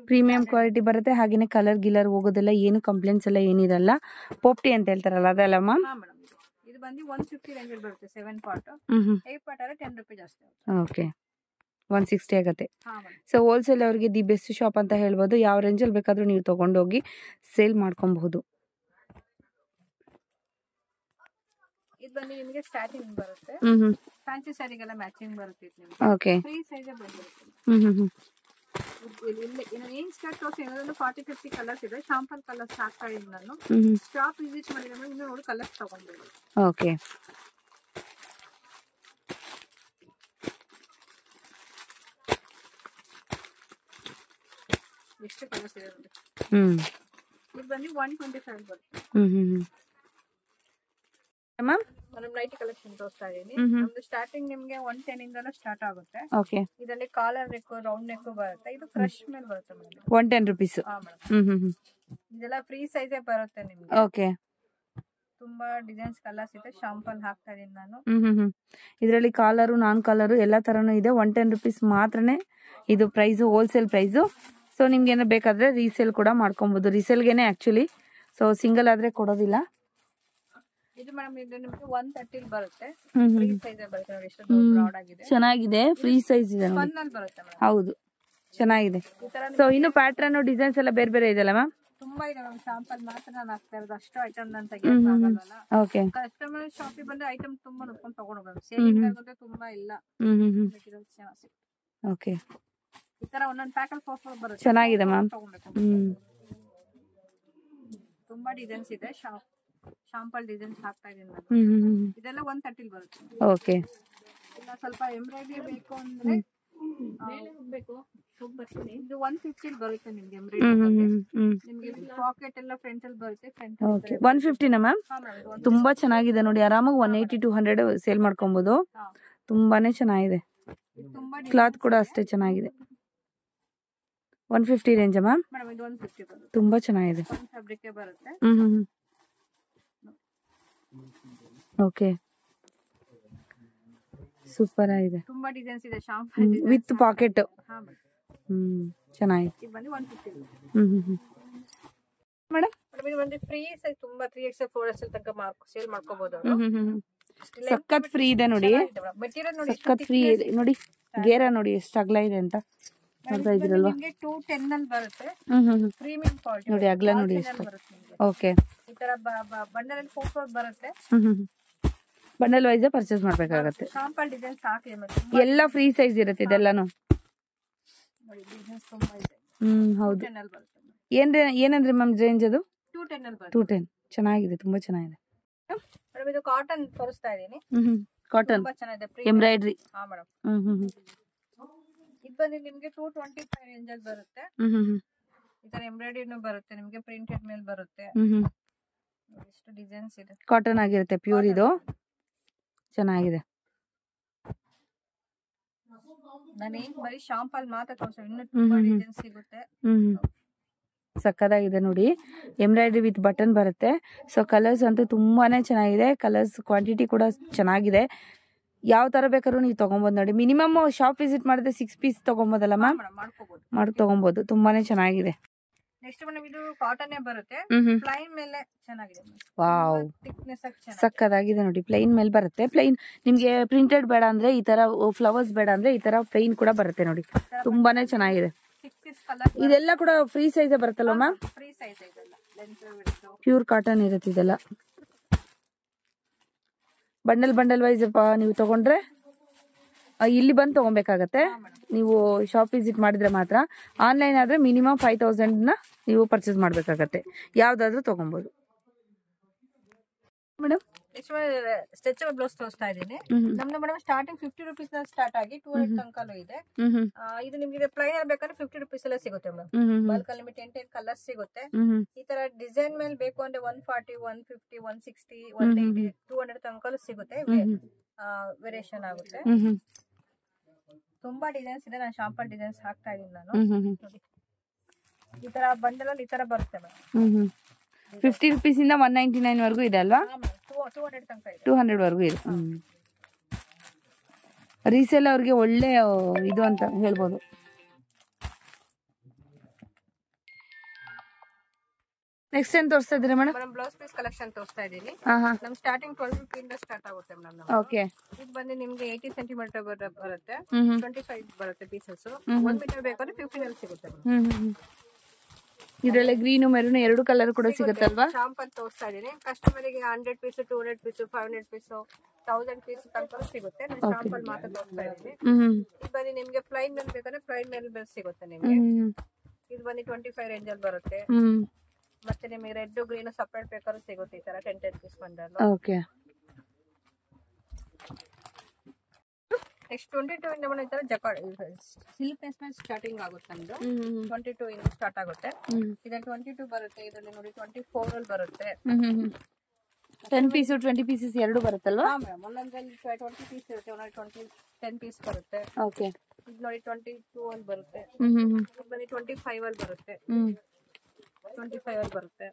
ಪ್ರೀಮಿಯಂ ಕ್ವಾಲಿಟಿ ಬರುತ್ತೆ. ಹಾಗೇನೆ ಕಲರ್ ಗಿಲರ್ ಹೋಗೋದೆಲ್ಲ ಏನು ಕಂಪ್ಲೇಂಟ್ಸ್ ಎಲ್ಲ ಏನಿರಲ್ಲ. ಪೋಪ್ಟಿ ಅಂತ ಹೇಳ್ತಾರಲ್ಲ ಅದಲ್ಲ ಮ್ಯಾಮ್? ಇದು ಬಂದು 150 ರೇಂಜ್ ಅಲ್ಲಿ ಬರುತ್ತೆ 7 ಪಾರ್ಟ್. 8 ಪಾರ್ಟ್ ಆದ್ರೆ 10 ರೂಪೀಸ್ ಜಾಸ್ತಿ ಆಗುತ್ತೆ. ಓಕೆ, 160 ಆಗುತ್ತೆ. ಸೊ ಹೋಲ್ಸೇಲ್ ಅವರಿಗೆ ದಿ ಬೆಸ್ಟ್ ಶಾಪ್ ಅಂತ ಹೇಳ್ಬೋದು. ಯಾವ ರೇಂಜಲ್ಲಿ ಬೇಕಾದ್ರೂ ನೀವು ತಗೊಂಡೋಗಿ ಸೇಲ್ ಮಾಡ್ಕೊಬಹುದು. ಇದು ಬಂದು ನಿಮಗೆ ಸ್ಟಾರ್ಟಿಂಗ್ ಬರುತ್ತೆ, ಫ್ಯಾನ್ಸಿ ಸ್ಯಾರಿಗೆಲ್ಲ ಮ್ಯಾಚಿಂಗ್ ಬರುತ್ತೆ. ಓಕೆ, ಫ್ರೀ ಸೈಜ್ ಬಂದಿರುತ್ತೆ. ಏನ್ ಸ್ಕರ್ಟ್ ತೋರಿಸಿ 40-50 ಕಲರ್ಸ್ ಇದೆ. ಶಾಂಪಲ್ ಕಲರ್ಸ್ ಹಾಕ್ತಾ ಇದ್ದೀನಿ ನಾನು. ಶಾಪ್ ವಿಸಿಟ್ ಮಾಡಿದ್ರೆ ಇನ್ನು ನೋಡಿ ಕಲರ್ಸ್ ತಗೊಂಡ್ಬಿಡಿ. ಓಕೆ, ಎಷ್ಟು ಕಲರ್ಸ್ ಇದೆ ನೋಡಿ. ಇದು ಬಂದು 125 ಬರುತ್ತೆ ಮ್ಯಾಮ್. ನಾನು ನೈಟಿ ಕಲೆಕ್ಷನ್ ತೋರಿಸ್ತಾ ಇದೀನಿ. ನಮ್ದು ಸ್ಟಾರ್ಟಿಂಗ್ ನಿಮ್ಗೆ 110 ಇಂದನೂ ಸ್ಟಾರ್ಟ್ ಆಗುತ್ತೆ. ಓಕೆ, ಇದರಲ್ಲಿ ಕಾಲರ್ ನೆಕ್, ರೌಂಡ್ ನೆಕ್ ಬರುತ್ತೆ. ಇದು ಕ್ರಶ್ ಮೇಲೆ ಬರುತ್ತೆ ಮೇಡಮ್, 110 ರೂಪೀಸ್. ಇದೆಲ್ಲ ಫ್ರೀ ಸೈಜ್ ಬರುತ್ತೆ ನಿಮ್ಗೆ. ಓಕೆ, ತುಂಬಾ ಡಿಸೈನ್ಸ್ ಕಲರ್ಸ್ ಇದೆ. ಶಾಂಪಲ್ ಹಾಕ್ತಾ ಇದೀನಿ ನಾನು. ಇದರಲ್ಲಿ ಕಾಲರು ನಾನ್ ಕಾಲರು ಎಲ್ಲಾ ತರನು ಇದೆ. 110 ರೂಪೀಸ್ ಮಾತ್ರನೇ ಇದು ಪ್ರೈಸ್, ಹೋಲ್ಸೇಲ್ ಪ್ರೈಸು. ಸೊ ನಿಮ್ಗೆ ಏನೋ ಬೇಕಾದ್ರೆ ರೀಸೇಲ್ ಕೂಡ ಮಾಡ್ಕೊಬಹುದು. ರೀಸೇಲ್ಗೆನೆ ಆಕ್ಚುಲಿ, ಸೊ ಸಿಂಗಲ್ ಆದ್ರೆ ಕೊಡೋದಿಲ್ಲ. ಇದು ಮೇಡಮ್ ಇದು ನಿಮಗೆ 130 ಬರುತ್ತೆ. ಫ್ರೀ ಸೈಜ್ ಬರುತ್ತೆ ನೋಡಿ, ಎಷ್ಟು ಬ್ರಾಡ್ ಆಗಿದೆ, ಚೆನ್ನಾಗಿದೆ. ಫ್ರೀ ಸೈಜ್ ಇದೆ, ಫನ್ನಲ್ಲಿ ಬರುತ್ತೆ ಮೇಡಮ್. ಹೌದು, ಚೆನ್ನಾಗಿದೆ. ಸೊ ಇನ್ನು ಪ್ಯಾಟರ್ನ್ ಡಿಸೈನ್ಸ್ ಎಲ್ಲ ಬೇರೆ ಬೇರೆ ಇದೆಲ್ಲ ಮ್ಯಾಮ್? ತುಂಬಾ ಇದೆ ಮ್ಯಾಮ್. ಶಾಂಪಲ್ ಮಾತ್ರ ನಾನು ಹಾಕ್ತಾ ಇರೋದು, ಅಷ್ಟು ಐಟಮ್ ನಾನು ತೆಗಿಯೋಕ್ಕಾಗಲ್ಲ. ಓಕೆ, ಕಸ್ಟಮರ್ ಶಾಪಿಗೆ ಬಂದ್ರೆ ಐಟಮ್ ತುಂಬಾ ನೋಡ್ಕೊಂಡು ತಗೊಂಡು ಹೋಗೋದು. ಸೇಲಿಂಗ್ ಆಗುತ್ತೆ ತುಂಬಾ ಇಲ್ಲ. ಓಕೆ, ಈ ತರ ಒಂದೊಂದು ಪ್ಯಾಕಲ್ 4 ಬರುತ್ತೆ. ಚೆನ್ನಾಗಿದೆ ಮ್ಯಾಮ್. ತುಂಬಾ ಡಿಸೈನ್ಸ್ ಇದೆ. ಶಾಂಪಲ್ ಡಿಸೈನ್ಸ್ ಹಾಕ್ತಾ ಇದೀನಿ ನಾನು. ಇದೆಲ್ಲ 130 ಬರುತ್ತೆ. ಓಕೆ. ಇಲ್ಲ ಸ್ವಲ್ಪ ಎಂಬ್ರಾಯ್ಡರಿ ಬೇಕು ಅಂದ್ರೆ ಇದು 150 ಬರುತ್ತೆ ನಿಮ್ಗೆ ಎಂಬ್ರಾಯ್ಡರಿ. ನಿಮ್ಗೆ ಪಾಕೆಟ್ ಎಲ್ಲ ಫ್ರಂಟ್ ಅಲ್ಲಿ ಬರುತ್ತೆ. ಓಕೆ 150 ನಾ ಮ್ಯಾಮ್? ತುಂಬಾ ಚೆನ್ನಾಗಿದೆ ನೋಡಿ, ಆರಾಮಾಗಿ 180 200 ಸೇಲ್ ಮಾಡ್ಕೊಬಹುದು. ತುಂಬಾನೇ ಚೆನ್ನಾಗಿದೆ. ಕ್ಲಾತ್ ಕೂಡ ಅಷ್ಟೇ ಚೆನ್ನಾಗಿದೆ. 150 ರೇಂಜ್ ಮ್ಯಾಮ್? ಮೇಡಮ್ ಇದು 150 ಬರುತ್ತೆ. ತುಂಬಾ ಚೆನ್ನಾಗಿದೆ. ಫ್ಯಾಬ್ರಿಕ್ ಬರುತ್ತೆ. ಓಕೆ ಸೂಪರ್ ಆಗಿದೆ. ತುಂಬಾ ಡಿಸೈನ್ಸ್ ಇದೆ. Sample with packet. ಹಾ ಮೇಡಮ್. ಚೆನ್ನಾಗಿದೆ. ಇದು ಬಂದು 150. ಮೇಡಮ್ ಇದು ಬಂದು ಫ್ರೀ ಸೈಜ್, ತುಂಬಾ 3XL 4XL ತನಕ ಸೇಲ್ ಮಾಡ್ಕೋಬಹುದು. ಸಖತ್ ಫ್ರೀ ಇದೆ ನೋಡಿ. ಮೆಟೀರಿಯಲ್ ನೋಡಿ ಸಖತ್ ಫ್ರೀ ಇದೆ ನೋಡಿ. ಗೇರ ನೋಡಿ ಎಷ್ಟು ಅಗಲ ಇದೆ ಅಂತ ನೋಡ್ತಾ ಇದ್ದೀರಲ್ವಾ? ನಿಮಗೆ 210 ಅಲ್ಲಿ ಬರುತ್ತೆ. ಪ್ರೀಮಿಯಂ ಕ್ವಾಲಿಟಿ ನೋಡಿ, ಅಗಲ ನೋಡಿ ಎಷ್ಟು. ಓಕೆ. ಈ ತರ ಬಂಡಲ್ ಅಲ್ಲಿ 4 ಬರುತ್ತೆ. ಬಂಡಲ್ ವೈಸ್ ಪರ್ಚೇಸ್ ಮಾಡ್ಬೇಕಾಗತ್ತೆ. ಶಾಂಪಲ್ ಡಿಸೈನ್ ಸಾಕು ಮತ್ತೆ ಎಲ್ಲ ಫ್ರೀ ಸೈಜ್ ಇರುತ್ತೆ ಇದೆಲ್ಲಾನು. ನೋಡಿ ಡಿಸೈನ್ಸ್ ತುಂಬಾ ಇದೆ. ಹೌದು. 210 ಅಲ್ಲಿ ಬರುತ್ತೆ. ಏನಂದ್ರೆ ಮ್ಯಾಮ್ ರೇಂಜ್ ಅದು? 210 ಅಲ್ಲಿ ಬರುತ್ತೆ. 210 ಚೆನ್ನಾಗಿದೆ, ತುಂಬಾ ಚೆನ್ನಾಗಿದೆ. ಮೇಡಮ್ ಇದು ಕಾಟನ್ ತೋರಿಸ್ತಾ ಇದೀನಿ. ಕಾಟನ್ ತುಂಬಾ ಚೆನ್ನಾಗಿದೆ. ಎಂಬ್ರಾಯ್ಡರಿ. ಹಾ ಮೇಡಮ್. ಇದು ಬಂದು ನಿಮಗೆ 225 ರೇಂಜ್ ಅಲ್ಲಿ ಬರುತ್ತೆ. ಈ ತರ ಎಂಬ್ರಾಯ್ಡರಿನೂ ಬರುತ್ತೆ ನಿಮಗೆ, ಪ್ರಿಂಟೆಡ್ ಮೇಲೆ ಬರುತ್ತೆ. ಎಷ್ಟು ಡಿಸೈನ್ಸ್ ಇದೆ. ಕಾಟನ್ ಆಗಿರುತ್ತೆ, ಪ್ಯೂರ್ ಇದು. ಚೆನ್ನಾಗಿದೆ. ನಾನು ಬರೀ ಶಾಂಪಲ್ ಮಾತ್ರ ತೋರಿಸ್ತೀನಿ, ಇನ್ನೂ ತುಂಬಾ ಡಿಸೈನ್ಸ್ ಸಿಗುತ್ತೆ. ಸಕ್ಕದಾಗಿದೆ ನೋಡಿ. ಎಂಬ್ರಾಯ್ಡರಿ ವಿತ್ ಬಟನ್ ಬರುತ್ತೆ. ಸೊ ಕಲರ್ಸ್ ಅಂತೂ ತುಂಬಾನೇ ಚೆನ್ನಾಗಿದೆ. ಕಲರ್ಸ್ ಕ್ವಾಂಟಿಟಿ ಕೂಡ ಚೆನ್ನಾಗಿದೆ. ಯಾವ ತರ ಬೇಕಾದ್ರೂ ನೀವು ತಗೊಬಹುದು ನೋಡಿ. ಮಿನಿಮಮ್ ಶಾಪ್ ವಿಸಿಟ್ ಮಾಡಿದ್ರೆ 6 ಪೀಸ್ ತಗೊಬೋದಲ್ಲ ಮ್ಯಾಮ್? ಮಾಡಿ ತಗೊಬಹುದು. ತುಂಬಾನೇ ಚೆನ್ನಾಗಿದೆ. ನೆಕ್ಸ್ಟ್ ಮೇಡಮ್ ಇದು ಕಾಟನ್ ಬರುತ್ತೆ. ಪ್ಲೈನ್ ಮೇಲೆ ಚೆನ್ನಾಗಿದೆ. ವಾವ್, ಥಿಕ್ನೆಸ್ ಸಕ್ಕದಾಗಿದೆ ನೋಡಿ. ಪ್ಲೈನ್ ಮೇಲೆ ಬರುತ್ತೆ. ಪ್ಲೈನ್ ನಿಮ್ಗೆ ಪ್ರಿಂಟೆಡ್ ಬೇಡ ಅಂದ್ರೆ ಈ ತರ, ಫ್ಲವರ್ಸ್ ಬೇಡ ಅಂದ್ರೆ ಈ ತರ ಪ್ಲೈನ್ ಕೂಡ ಬರುತ್ತೆ ನೋಡಿ. ತುಂಬಾನೇ ಚೆನ್ನಾಗಿದೆ. ಇದೆಲ್ಲ ಕೂಡ ಫ್ರೀ ಸೈಜ್ ಬರುತ್ತಲ್ವ ಮ್ಯಾಮ್? ಫ್ರೀ ಸೈಜ್ ಇದೆಲ್ಲ. ಪ್ಯೂರ್ ಕಾಟನ್ ಇರುತ್ತೆ ಇದೆಲ್ಲ. ಬಂಡಲ್ ವೈಸ್ ನೀವು ತಗೊಂಡ್ರೆ ಇಲ್ಲಿ ಬಂದು ತಗೊಬೇಕಾಗತ್ತೆ. ನೀವು ಶಾಪ್ ವಿಸಿಟ್ ಮಾಡಿದ್ರೆ ಮಾತ್ರ. ಆನ್ಲೈನ್ ಆದ್ರೆ ಮಿನಿಮಮ್ 5000 ನೀವು ಪರ್ಚೇಸ್ ಮಾಡ್ಬೇಕಾಗತ್ತೆ. ಯಾವ್ದಾದ್ರು ತಗೊಬಹುದು ಮೇಡಮ್. ಸ್ಟ್ರೆಚಬಲ್ ಬ್ಲೌಸ್ ತೋರಿಸ್ತಾ ಇದೀನಿ. ನಮ್ದು ಮೇಡಮ್ ಸ್ಟಾರ್ಟಿಂಗ್ 50 ರುಪೀಸ್ ಸ್ಟಾರ್ಟ್ ಆಗಿ 200 ತನಕನೂ ಇದೆ. ಇದು ನಿಮ್ಗೆ ಪ್ಲೈನ್ ಅಲ್ಲಿ ಬೇಕಾದ್ರೆ 50 ರುಪೀಸ್ ಎಲ್ಲ ಸಿಗುತ್ತೆ ಮೇಡಮ್. ಬಲ್ಕ್ ಅಲ್ಲಿ 10 ಕಲರ್ಸ್ ಸಿಗುತ್ತೆ. ಈ ತರ ಡಿಸೈನ್ ಮೇಲೆ ಬೇಕು ಅಂದ್ರೆ 140 150 160 180 200 ತನಕನೂ ಸಿಗುತ್ತೆ. ವೇರಿಯೇಷನ್ ಆಗುತ್ತೆ. ತುಂಬಾ ಡಿಸೈನ್ಸ್ ಇದೆ. ನಾನು ಶಾಂಪಲ್ ಡಿಸೈನ್ಸ್ ಹಾಕ್ತಾ ಇದೀನಿ ನಾನು. ಈ ತರ ಬಂಡಲ್ ಅಲ್ಲಿ ಈ ತರ ಬರುತ್ತೆ ಮೇಡಮ್. 50 ರುಪೀಸ್ ಇಂದ 199 ವರೆಗೂ ಇದೆ ಅಲ್ವಾ? 200 ತನಕ ಇದೆ. 200 ವರೆಗೂ ಇದೆ. ರೀಸೇಲ್ ಅವ್ರಿಗೆ ಒಳ್ಳೆ ಇದು ಅಂತ ಹೇಳ್ಬೋದು. ನೆಕ್ಸ್ಟ್ ಏನ್ ತೋರಿಸ್ತಾ ಇದ್ದೀರಾ ಮೇಡಮ್? ಬ್ಲೌಸ್ ಪೀಸ್ ಕಲೆಕ್ಷನ್ ತೋರಿಸ್ತಾ ಇದೀನಿ. ನಮ್ ಸ್ಟಾರ್ಟಿಂಗ್ 12 ಇಂದ ಸ್ಟಾರ್ಟ್ ಆಗುತ್ತೆ ಮೇಡಮ್. ಓಕೆ. ಇದು ಬಂದು ನಿಮ್ಗೆ 80 ಸೆಂಟಿಮೀಟರ್ ಬರುತ್ತೆ. 25 ಬರುತ್ತೆ ಪೀಸಸ್. 1 ಮೀಟರ್ ಬೇಕಾದ್ರೆ 15 ಅಲ್ಲಿ ಸಿಗುತ್ತೆ. ಇದ್ರಲ್ಲಿ ಗ್ರೀನ್ ಮೆರೂನ್ 2 ಕಲರ್ ಕೂಡ ಸಿಗುತ್ತಲ್ವಾ? ಶಾಂಪಲ್ ತೋರಿಸ್ತಾ ಇದೀನಿ. ಕಸ್ಟಮರಿಗೆ 100 ಪೀಸ್ 200 ಪೀಸ್ 500 ಪೀಸ್ 1000 ಪೀಸ್ ತನಕ ಸಿಗುತ್ತೆ. ನಾನು ಶಾಂಪಲ್ ಮಾತ್ರ ತೋರಿಸ್ತಾ ಇದೀನಿ. ಇದು ಬಂದು ನಿಮ್ಗೆ ಪ್ಲೈನ್ ಮೇಲೆ ಬೇಕಾದ್ರೆ ಪ್ಲೈನ್ ಮೇಲೆ ಸಿಗುತ್ತೆ ನಿಮ್ಗೆ. ಇದು ಬಂದು 25 ರೇಂಜ್ ಅಲ್ಲಿ ಬರುತ್ತೆ. ಮತ್ತೆ ನಿಮಗೆ ರೆಡ್ ಗ್ರೀನ್ ಸಪರೇಟ್ ಬೇಕಾದ್ರೂ ಸಿಗುತ್ತೆ. ಈ ತರ 10 ಪೀಸ್ ಬಂಡಲ್. ಓಕೆ. ನೆಕ್ಸ್ಟ್ 22 ಇಂದ ಈ ತರ ಜಕಾರ್ಡ್ ಸಿಲ್ಕ್ ಪೇಸ್ ಮೇಲೆ ಸ್ಟಾರ್ಟಿಂಗ್ ಆಗುತ್ತೆ ನಮ್ದು. 22 ಇಂದ ಸ್ಟಾರ್ಟ್ ಆಗುತ್ತೆ. ಇದರಲ್ಲಿ 22 ಬರುತ್ತೆ. ಇದರಲ್ಲಿ ನೋಡಿ 24 ಅಲ್ಲಿ ಬರುತ್ತೆ. 10 ಪೀಸ್ 20 ಪೀಸಸ್ ಎರಡು ಬರುತ್ತಲ್ವಾ? ಹಾ ಮೇಡಮ್. ಒಂದೊಂದ್ರಲ್ಲಿ 20 ಪೀಸ್ ಇರುತ್ತೆ, ಒಂದೊಂದು 10 ಪೀಸ್ ಬರುತ್ತೆ. ಓಕೆ. ಇದು ನೋಡಿ 22 ಅಲ್ಲಿ ಬರುತ್ತೆ. ಬನ್ನಿ 25 ಅಲ್ಲಿ ಬರುತ್ತೆ. 25 ಅಲ್ಲಿ ಬರುತ್ತೆ.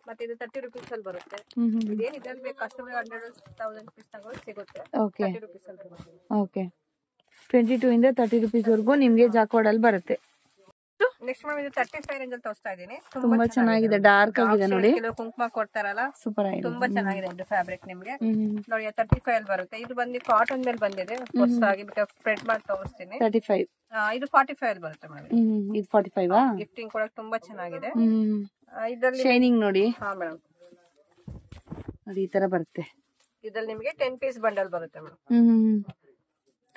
ಮತ್ತೆ ಇದು 30 ರುಪೀಸ್ ಅಲ್ಲಿ ಬರುತ್ತೆ. ಇದೇನ್ ಇದ್ರಲ್ಲಿ ಬೇಕು ಕಸ್ಟಮರ್ 100,000 ಪೀಸ್ ತಗೊಂಡು ಸಿಗುತ್ತೆ. 30 ರುಪೀಸ್ ಅಲ್ಲಿ ಬರುತ್ತೆ. ಓಕೆ. 22 ಇಂದ 30 ರುಪೀಸ್ ವರೆಗೂ ನಿಮ್ಗೆ ಜಾಕೋಡ್ ಅಲ್ಲಿ ಬರುತ್ತೆ. ನೆಕ್ಸ್ಟ್ ಮೇಡಮ್ ಇದು 35 ರೇಂಜ್ ಅಲ್ಲಿ ತೋರಿಸ್ತಾ ಇದೀನಿ. ತುಂಬಾ ಚೆನ್ನಾಗಿದೆ. ಡಾರ್ಕ್ ಆಗಿದೆ ನೋಡಿ. ಕುಂಕುಮ ಕೊಡ್ತಾರಲ್ಲ, ಸೂಪರ್ ಆಗಿದೆ. ತುಂಬಾ ಚೆನ್ನಾಗಿದೆ ಇದು ಫ್ಯಾಬ್ರಿಕ್ ನಿಮ್ಗೆ. ನೋಡಿ 35 ಅಲ್ಲಿ ಬರುತ್ತೆ. ಇದು ಬಂದು ಕಾಟನ್ ಮೇಲೆ ಬಂದಿದೆ. ಹೊಸದಾಗಿ ಸ್ಪ್ರೆಡ್ ಮಾಡಿ ತೋರಿಸ್ತೀನಿ. 35. ಇದು 45 ಅಲ್ಲಿ ಬರುತ್ತೆ ಮೇಡಮ್. ಇದು 45 ಗಿಫ್ಟಿಂಗ್ ಕೂಡ ತುಂಬಾ ಚೆನ್ನಾಗಿದೆ. ಇದರಲ್ಲಿ ಶೈನಿಂಗ್ ನೋಡಿ. ಹಾ ಮೇಡಮ್. ನೋಡಿ ಈ ತರ ಬರುತ್ತೆ. ಇದ್ರಲ್ಲಿ ನಿಮಗೆ 10 ಪೀಸ್ ಬಂಡಲ್ ಬರುತ್ತೆ ಮೇಡಮ್.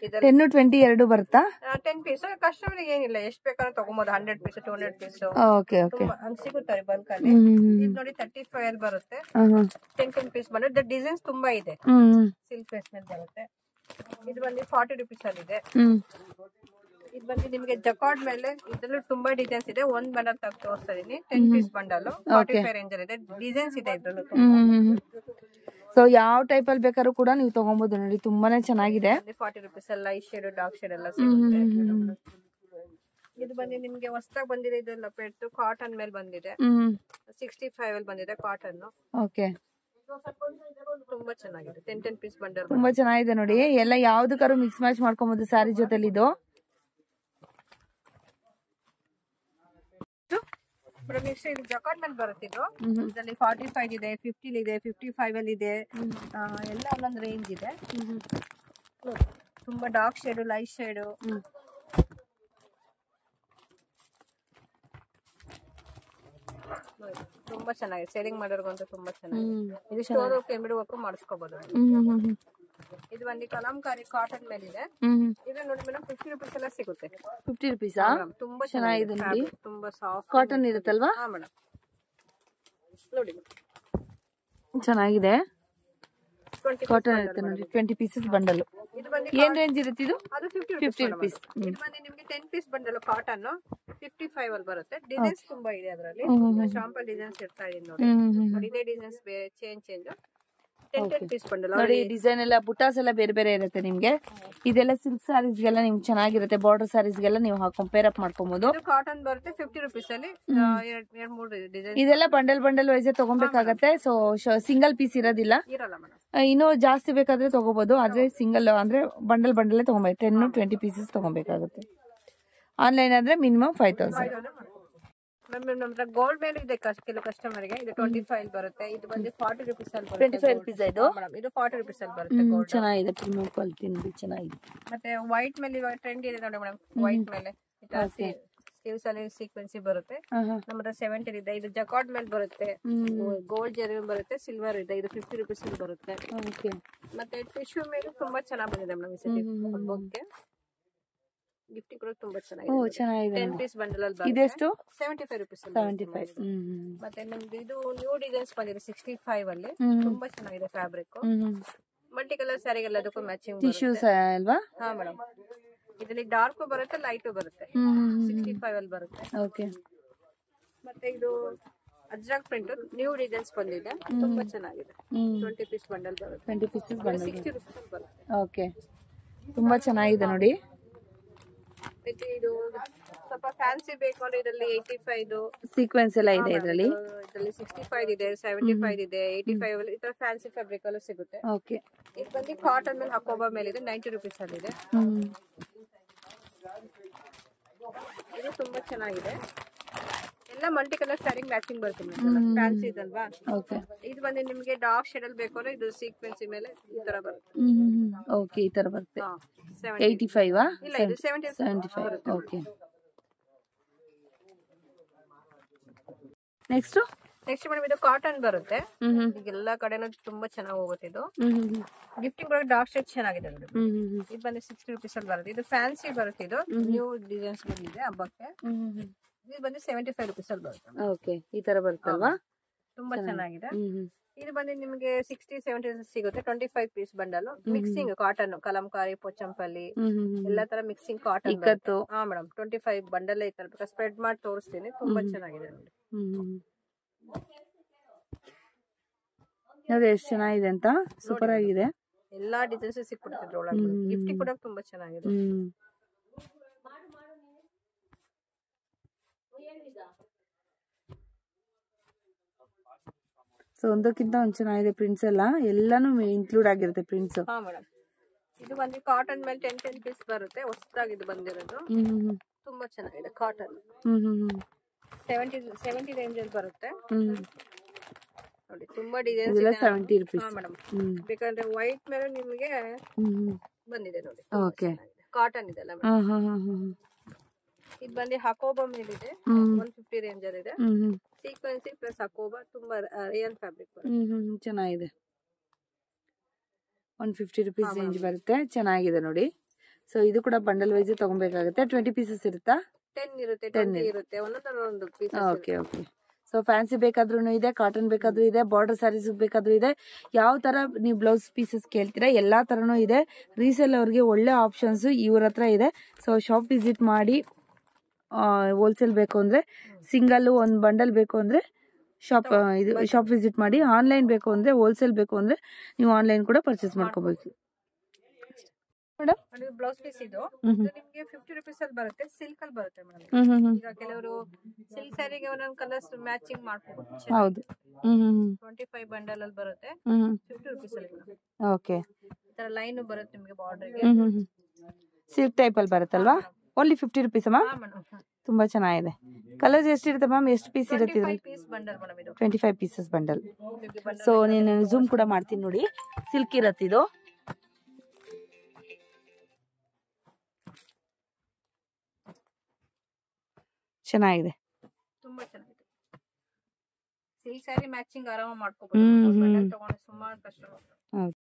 10-20 ಎರಡು ಬರುತ್ತಾ? 10 ಪೀಸ್ ಕಸ್ಟಮರ್ ಏನಿಲ್ಲ, ಎಷ್ಟು ಬೇಕಾದ್ರೂ ತಗೊಬಹುದು. 100 ಪೀಸ್ 200 ಪೀಸ್ ಓಕೆ ಓಕೆ ಹಂಗ್ ಸಿಗುತ್ತಾರೆ ಬಲ್ಕ್ ಅಲ್ಲಿ. ಇದು ನೋಡಿ 35 ಅಲ್ಲಿ ಬರುತ್ತೆ. 10 ಪೀಸ್ ಬಂದ್ರೆ ಡಿಸೈನ್ಸ್ ತುಂಬಾ ಇದೆ. ಸಿಲ್ಕ್ ಡ್ರೆಸ್ ಮೇಲೆ ಬರುತ್ತೆ. ಇದು ಬಂದು 40 ರೂಪೀಸ್ ಅಲ್ಲಿ ಇದೆ. ಇದು ಬಂದು ನಿಮಗೆ ಜಕಾರ್ಡ್ ಮೇಲೆ ಇದ್ರಲ್ಲೂ ತುಂಬಾ ಡಿಸೈನ್ಸ್ ಇದೆ. ಒಂದ್ ಬಂಡಲ್ ತೋರಿಸ್ತಾ ಇದೀನಿ. 10 ಪೀಸ್ ಬಂಡಲ್ 45 ರೇಂಜ್ ಅಲ್ಲಿ ಇದೆ. ಡಿಸೈನ್ಸ್ ಇದೆ ಇದ್ರಲ್ಲೂ. ಸೊ ಯಾವ ಟೈಪ್ ಅಲ್ಲಿ ಬೇಕಾದ್ರೂ ಕೂಡ ನೀವು ತಗೊಬಹುದು ನೋಡಿ, ತುಂಬಾನೇ ಚೆನ್ನಾಗಿದೆ. 40 ರೂಪೀಸ್ ಎಲ್ಲ ಲೈಟ್ ಶೇಡ್ ಡಾರ್ಕ್ ಶೇಡ್ ಎಲ್ಲ ಸಿಗುತ್ತೆ. ಇದು ಬಂದು ನಿಮ್ಗೆ ಹೊಸದಾಗಿ ಬಂದಿದೆ. ಇದು ಲಪೇಟ್ ಕಾಟನ್ ಮೇಲೆ ಬಂದಿದೆ. 65 ಅಲ್ಲಿ ಬಂದಿದೆ ಕಾಟನ್. ಓಕೆ, ತುಂಬಾ ಚೆನ್ನಾಗಿದೆ. 10 ಪೀಸ್ ಬಂಡಲ್ ತುಂಬಾ ಚೆನ್ನಾಗಿದೆ ನೋಡಿ. ಎಲ್ಲ ಯಾವ್ದಕ್ಕಾರು ಮಿಕ್ಸ್ ಮ್ಯಾಚ್ ಮಾಡ್ಕೊಬಹುದು ಸ್ಯಾರಿ ಜೊತೆಲಿ. ಇದು ಇದು ಜಕಾರ್ಡ್ ಮೇಲೆ ಬರುತ್ತಿದ್ದು. ಇದರಲ್ಲಿ 45 ಇದೆ, 50 ಇದೆ, 55 ಅಲ್ಲಿ ಇದೆ. ಎಲ್ಲ ಒಂದೊಂದು ರೇಂಜ್ ಇದೆ. ತುಂಬಾ ಡಾರ್ಕ್ ಶೇಡ್ ಲೈಟ್ ಶೇಡ್ ತುಂಬಾ ಚೆನ್ನಾಗಿದೆ. ಸೇಲಿಂಗ್ ಮಾಡೋರ್ಗಂತೂ ತುಂಬಾ ಚೆನ್ನಾಗಿದೆ. ಇದು ಸ್ಟೋರ್ ವರ್ಕ್ ಮಾಡಿಸ್ಕೋಬಹುದು. ಇದು ಒಂದು ಕಲಂಕಾರಿ ಕಾಟನ್ ಮೇಲೆ ಇದೆ. ಇದು ನೋಡಿ ಮೇಡಮ್ 50 ರೂಪೀಸ್ ಎಲ್ಲ ಸಿಗುತ್ತೆ. 50 ರೂಪೀಸಾ? ತುಂಬಾ ಚೆನ್ನಾಗಿದೆ ನೋಡಿ. ತುಂಬಾ ಸಾಫ್ಟ್ ಕಾಟನ್ ಇರುತ್ತಲ್ವಾ? ಹಾ ಮೇಡಮ್ ನೋಡಿ ಚೆನ್ನಾಗಿದೆ. ಕಾಟನ್ ಇರುತ್ತೆ ನೋಡಿ. 20 ಪೀಸಸ್ ಬಂಡಲ್. ಏನ್ ರೇಂಜ್ ಇರುತ್ತೆ ಇದು? ಅದು 50 ರೂಪೀಸ್. ಇದು ಬಂದು ನಿಮಗೆ 10 ಪೀಸ್ ಬಂಡಲ್ ಕಾಟನ್ 55 ಅಲ್ಲಿ ಬರುತ್ತೆ. ಡಿಸೈನ್ಸ್ ತುಂಬಾ ಇದೆ ಅದರಲ್ಲಿ. ಶಾಂಪಲ್ ಡಿಸೈನ್ಸ್ ಇರ್ತಾ ಇದೆ ನೋಡಿ. ಇದೇ ಡಿಸೈನ್ಸ್ ಚೇಂಜ್ 10 ಪೀಸ್ ಬಂಡಲ್ ನೋಡಿ. ಡಿಸೈನ್ ಎಲ್ಲ ಬುಟಾಸ್ ಎಲ್ಲ ಬೇರೆ ಬೇರೆ ಇರುತ್ತೆ ನಿಮ್ಗೆ. ಇದೆಲ್ಲ ಸಿಲ್ಕ್ ಸ್ಯಾರೀಸ್ ಗೆಲ್ಲ ನಿಮ್ಗೆ ಚೆನ್ನಾಗಿರುತ್ತೆ. ಬಾರ್ಡರ್ ಸ್ಯಾರೀಸ್ ಗೆಲ್ಲ ನೀವು ಕಂಪೇರ್ ಅಪ್ ಮಾಡ್ಕೊಬಹುದು. ಕಾಟನ್ ಬರುತ್ತೆ 50 ರೂಪೀಸ್ ಅಲ್ಲಿ 2-3 ಡಿಸೈನ್. ಇದೆಲ್ಲ ಬಂಡಲ್ ವೈಸ್ ತಗೊಬೇಕಾಗತ್ತೆ. ಸೊ ಸಿಂಗಲ್ ಪೀಸ್ ಇರೋದಿಲ್ಲ. ಇನ್ನು ಜಾಸ್ತಿ ಬೇಕಾದ್ರೆ ತಗೋಬಹುದು. ಆದ್ರೆ ಸಿಂಗಲ್ ಅಂದ್ರೆ ಬಂಡಲ್ ತಗೊಬೇಕು. 10-20 ಪೀಸಸ್ ತಗೊಬೇಕಾಗುತ್ತೆ. ಆನ್ಲೈನ್ ಆದ್ರೆ ಮಿನಿಮಮ್ 5000. ನಮ್ದ್ರ ಗೋಲ್ಡ್ ಮೇಲೆ ಇದೆ ಕೆಲವು ಕಸ್ಟಮರ್ ಗೆ. ಇದು 25 ಬರುತ್ತೆ. ಇದು ಬಂದು 40 ರೂಪೀಸ್ ಅಲ್ಲಿ ಬರುತ್ತೆ. 25 ರೂಪೀಸ್ ಇದು ಇದು 40 ರೂಪೀಸ್ ಅಲ್ಲಿ ಬರುತ್ತೆ. ಚೆನ್ನಾಗಿದೆ. ಪ್ರೀಮಿಯಂ ಕ್ವಾಲಿಟಿ ನೋಡಿ, ಚೆನ್ನಾಗಿದೆ. ಮತ್ತೆ ವೈಟ್ ಮೇಲೆ ಇವಾಗ ಟ್ರೆಂಡ್ ಇದೆ ನೋಡಿ ಮೇಡಮ್. ವೈಟ್ ಮೇಲೆ ಸ್ಲೀವ್ಸ್ ಅಲ್ಲಿ ಸೀಕ್ವೆನ್ಸಿ ಬರುತ್ತೆ. ನಮ್ಮತ್ರ 70 ಇದೆ. ಇದು ಜಕಾರ್ಡ್ ಮೇಲೆ ಬರುತ್ತೆ. ಗೋಲ್ಡ್ ಜರಿ ಬರುತ್ತೆ. ಸಿಲ್ವರ್ ಇದೆ. ಇದು 50 ರೂಪೀಸ್ ಅಲ್ಲಿ ಬರುತ್ತೆ. ಮತ್ತೆ ಟಿಶ್ಯೂ ಮೇಲೆ ತುಂಬಾ ಚೆನ್ನಾಗಿ ಬಂದಿದೆ ಮೇಡಮ್. ಗಿಫ್ಟಿಂಗ್ ಕೂಡ ತುಂಬಾ ಚೆನ್ನಾಗಿದೆ. 10 ಪೀಸ್ ಬಂಡಲ್ ಅಲ್ಲಿ ಬರುತ್ತೆ. ಇದೆಷ್ಟು? 75 ರೂಪೀಸ್. 75. ಮತ್ತೆ ನಮ್ದು ಇದು ನ್ಯೂ ಡಿಸೈನ್ಸ್ ಬಂದಿದೆ 65 ಅಲ್ಲಿ. ತುಂಬಾ ಚೆನ್ನಾಗಿದೆ ಫ್ಯಾಬ್ರಿಕ್. ಮಲ್ಟಿ ಕಲರ್ ಸ್ಯಾರಿಗೆಲ್ಲ ಅದಕ್ಕೂ ಮ್ಯಾಚಿಂಗ್ ಟಿಶ್ಯೂಸ್ ಅಲ್ವಾ? ಹಾ ಮೇಡಮ್. ಇದರಲ್ಲಿ ಡಾರ್ಕ್ ಬರುತ್ತೆ, ಲೈಟ್ ಬರುತ್ತೆ. 65 ಅಲ್ಲಿ ಬರುತ್ತೆ. ಓಕೆ. ಮತ್ತೆ ಇದು ಅಜ್ರಕ್ ಪ್ರಿಂಟ್ ನ್ಯೂ ಡಿಸೈನ್ಸ್ ಬಂದಿದೆ. ತುಂಬಾ ಚೆನ್ನಾಗಿದೆ. 20 ಪೀಸ್ ಬಂಡಲ್ ಬರುತ್ತೆ. 20 ಪೀಸಸ್ ಬಂಡಲ್ 60 ರೂಪೀಸ್ ಬರುತ್ತೆ. ಓಕೆ, ತುಂಬಾ ಚೆನ್ನಾಗಿದೆ ನೋಡಿ. ಇದು ಸ್ವಲ್ಪ ಫ್ಯಾನ್ಸಿ ಬೇಕು ಅಂದ್ರೆ ಇದರಲ್ಲಿ 85 ಸೀಕ್ವೆನ್ಸ್ ಎಲ್ಲ ಇದೆ. ಇದರಲ್ಲಿ 65 ಇದೆ, 75 ಇದೆ, 85 ಅಲ್ಲಿ ಈ ತರ ಫ್ಯಾನ್ಸಿ ಫ್ಯಾಬ್ರಿಕ್ ಎಲ್ಲ ಸಿಗುತ್ತೆ. ಓಕೆ. ಇದು ಬಂದು ಕಾಟನ್ ಮೇಲೆ ಹಾಕೋಬಾ ಮೇಲೆ ಇದೆ. 90 ರೂಪೀಸ್ ಅಲ್ಲಿ ಇದೆ. ಇದು ತುಂಬಾ ಚೆನ್ನಾಗಿದೆ. ಎಲ್ಲ ಮಲ್ಟಿ ಕಲರ್ ಸ್ಯಾರಿ ಮ್ಯಾಚಿಂಗ್ ಬರುತ್ತೆ. ಫ್ಯಾನ್ಸಿ ಇದಲ್ವಾ? ಓಕೆ. ಇದು ಬಂದು ನಿಮಗೆ ಡಾರ್ಕ್ ಶೇಡ್ ಅಲ್ಲಿ ಬೇಕು ಅಂದ್ರೆ ಇದು ಸೀಕ್ವೆನ್ಸಿ ಮೇಲೆ ಈ ತರ ಬರುತ್ತೆ. ಓಕೆ, ಈ ತರ ಬರುತ್ತೆ. 85 ಇಲ್ಲ, ಇದು 75. ಓಕೆ. ನೆಕ್ಸ್ಟ್ ಮೇಡಮ್ ಇದು ಕಾಟನ್ ಬರುತ್ತೆ. ಈಗ ಎಲ್ಲಾ ಕಡೆನೂ ತುಂಬಾ ಚೆನ್ನಾಗಿ ಹೋಗುತ್ತೆ. ಇದು ಗಿಫ್ಟಿಂಗ್ ಬರೋ ಡಾರ್ಕ್ ಶೇಡ್ ಚೆನ್ನಾಗಿದೆ ನೋಡಿ. ಇದು ಬಂದು 60 ರೂಪೀಸ್ ಅಲ್ಲಿ ಬರುತ್ತೆ. ಇದು ಫ್ಯಾನ್ಸಿ ಬರುತ್ತೆ. ಇದು ನ್ಯೂ ಡಿಸೈನ್ಸ್ ಬಂದಿದೆ ಹಬ್ಬಕ್ಕೆ. ಇದು ಬಂದು 75 ರೂಪೀಸ್ ಅಲ್ಲಿ ಬರುತ್ತೆ. ಓಕೆ, ಈ ತರ ಬರುತ್ತಲ್ವಾ? ತುಂಬಾ ಚೆನ್ನಾಗಿದೆ. ಇದು ಬಂದು ನಿಮಗೆ 60-70 ಸಿಗುತ್ತೆ. 25 piece bundle. Mixing cotton Kalamkari Pochampalli ಎಲ್ಲಾ ತರ ಮಿಕ್ಸಿಂಗ್ ಕಾಟನ್. ಹಾ ಮೇಡಮ್. 25 ಬಂಡಲ್ ಈ ತರ ಸ್ಪ್ರೆಡ್ ಮಾಡಿ ತೋರಿಸ್ತೀನಿ. ತುಂಬಾ ಚೆನ್ನಾಗಿದೆ ನೋಡಿ. ನೋಡಿ ಎಷ್ಟು ಚೆನ್ನಾಗಿದೆ ಅಂತ. ಸೂಪರ್ ಆಗಿದೆ. ಎಲ್ಲಾ ಡಿಸೈನ್ಸ್ ಸಿಕ್ಬಿಡ್ತಿದ್ರು ಒಳಗೆ. ಗಿಫ್ಟ್ ಕೂಡ ತುಂಬಾ ಚೆನ್ನಾಗಿದೆ. ಸೊ ಒಂದಕ್ಕಿಂತ ಒಂದು ಚೆನ್ನಾಗಿದೆ. ಪ್ರಿಂಟ್ಸ್ ಎಲ್ಲಾನು ಇನ್ಕ್ಲೂಡ್ ಆಗಿರುತ್ತೆ ಪ್ರಿಂಟ್ಸ್. ಹಾ ಮೇಡಮ್. ಇದು ಬಂದು ಕಾಟನ್ ಮೇಲೆ 10 ಪೀಸ್ ಬರುತ್ತೆ. ಹೊಸದಾಗಿ ಇದು ಬಂದಿರೋದು. ತುಂಬಾ ಚೆನ್ನಾಗಿದೆ ಕಾಟನ್. 70 ರೇಂಜ್ ಅಲ್ಲಿ ಬರುತ್ತೆ ನೋಡಿ. ತುಂಬಾ ಡಿಸೈನ್ಸ್ ಇದೆ. 70 ರೂಪೀಸ್. ಹಾ ಮೇಡಮ್. ಬೇಕಾದ್ರೆ ವೈಟ್ ಮೇಲೆ ನಿಮಗೆ ಬಂದಿದೆ ನೋಡಿ. ಓಕೆ. ಕಾಟನ್ ಇದೆಲ್ಲ. ಇದು ಬಂದು ಹಕೋಬಾ ಮೇಲೆ ಇದೆ. 150 ರೇಂಜ್ ಅಲ್ಲಿ ಇದೆ. ಸೀಕ್ವೆನ್ಸಿ ಪ್ಲಸ್ ಹಕೋಬಾ ತುಂಬಾ ರಿಯಲ್ ಫ್ಯಾಬ್ರಿಕ್. ಚೆನ್ನಾಗಿದೆ. 150 ರೂಪೀಸ್ ರೇಂಜ್ ಬರುತ್ತೆ. ಚೆನ್ನಾಗಿದೆ ನೋಡಿ. ಸೊ ಇದು ಕೂಡ ಬಂಡಲ್ ವೈಸ್ ತಗೊಬೇಕಾಗುತ್ತೆ. 20 ಪೀಸಸ್ ಇರುತ್ತಾ? 10 ಇರುತ್ತೆ, 20 ಇರುತ್ತೆ, ಒಂದೊಂದು piece. Okay okay. So fancy ಬೇಕಾದ್ರೂ ಇದೆ, ಕಾಟನ್ ಬೇಕಾದ್ರೂ ಇದೆ, ಬಾರ್ಡರ್ ಸ್ಯಾರೀಸ್ ಬೇಕಾದ್ರೂ ಇದೆ. ಯಾವ ತರ ನೀವು ಬ್ಲೌಸ್ ಪೀಸಸ್ ಕೇಳ್ತೀರಾ ಎಲ್ಲಾ ತರನೂ ಇದೆ. ರೀಸೇಲ್ ಅವ್ರಿಗೆ ಒಳ್ಳೆ ಆಪ್ಷನ್ಸ್ ಇವ್ರ ಹತ್ರ ಇದೆ. ಸೊ ಶಾಪ್ ವಿಸಿಟ್ ಮಾಡಿ, ಹೋಲ್ಸೇಲ್ ಬೇಕು ಅಂದ್ರೆ ಸಿಂಗಲ್, ಒಂದು ಬಂಡಲ್ ಬೇಕು ಅಂದ್ರೆ ಶಾಪ್ ವಿಸಿಟ್ ಮಾಡಿ. ಆನ್ಲೈನ್ ಬೇಕು ಅಂದ್ರೆ, ಹೋಲ್ಸೇಲ್ ಬೇಕು ಅಂದ್ರೆ ನೀವು ಆನ್ಲೈನ್ ಕೂಡ ಪರ್ಚೇಸ್ ಮಾಡ್ಕೋಬೇಕು ಮೇಡಮ್. ಬ್ಲೌಸ್ ಪೀಸ್ ಇದು ನಿಮ್ಗೆ 50 ರೂಪೀಸ್ ಅಲ್ಲಿ ಬರುತ್ತೆ, ಸಿಲ್ಕ್ ಅಲ್ಲಿ ಬರುತ್ತೆ ಮೇಡಮ್. ಈಗ ಕೆಲವರು ಸಿಲ್ಕ್ ಸ್ಯಾರಿಗೆ ಒಂದೊಂದು ಕಲರ್ಸ್ ಮ್ಯಾಚಿಂಗ್ ಮಾಡ್ಕೋಬಹುದು. ಹೌದು. 25 ಬಂಡಲ್ ಅಲ್ಲಿ ಬರುತ್ತೆ, 50 ರೂಪೀಸ್ ಅಲ್ಲಿ. ಓಕೆ. ಈ ತರ ಲೈನ್ ಬರುತ್ತೆ ನಿಮ್ಗೆ ಬಾರ್ಡರ್ ಗೆ. ಸಿಲ್ಕ್ ಟೈಪ್ ಅಲ್ಲಿ ಬರುತ್ತಲ್ವಾ? ಓನ್ಲಿ 50 ರೂಪೀಸ್ ಅಮ್ಮ. ತುಂಬಾ ಚೆನ್ನಾಗಿದೆ. ಕಲರ್ಸ್ ಎಷ್ಟಿರುತ್ತೆ ಮ್ಯಾಮ್? ಎಷ್ಟು ಪೀಸ್ ಇರುತ್ತೆ? 25 ಪೀಸಸ್ ಬಂಡಲ್. ಸೊ ನೀನು ಝೂಮ್ ಕೂಡ ಮಾಡ್ತೀನಿ ನೋಡಿ. ಸಿಲ್ಕ್ ಇರತ್ತೆ ಇದು. ಚೆನ್ನಾಗಿದೆ, ತುಂಬಾ ಚೆನ್ನಾಗಿದೆ. ಸಿಲ್ಕ್ ಸ್ಯಾರಿ ಮ್ಯಾಚಿಂಗ್ ಆರಾಮ ಮಾಡ್ಕೋಬಹುದು. ಬಂಡಲ್ ತಗೊಂಡು ಸುಮಾರು ಕಷ್ಟ.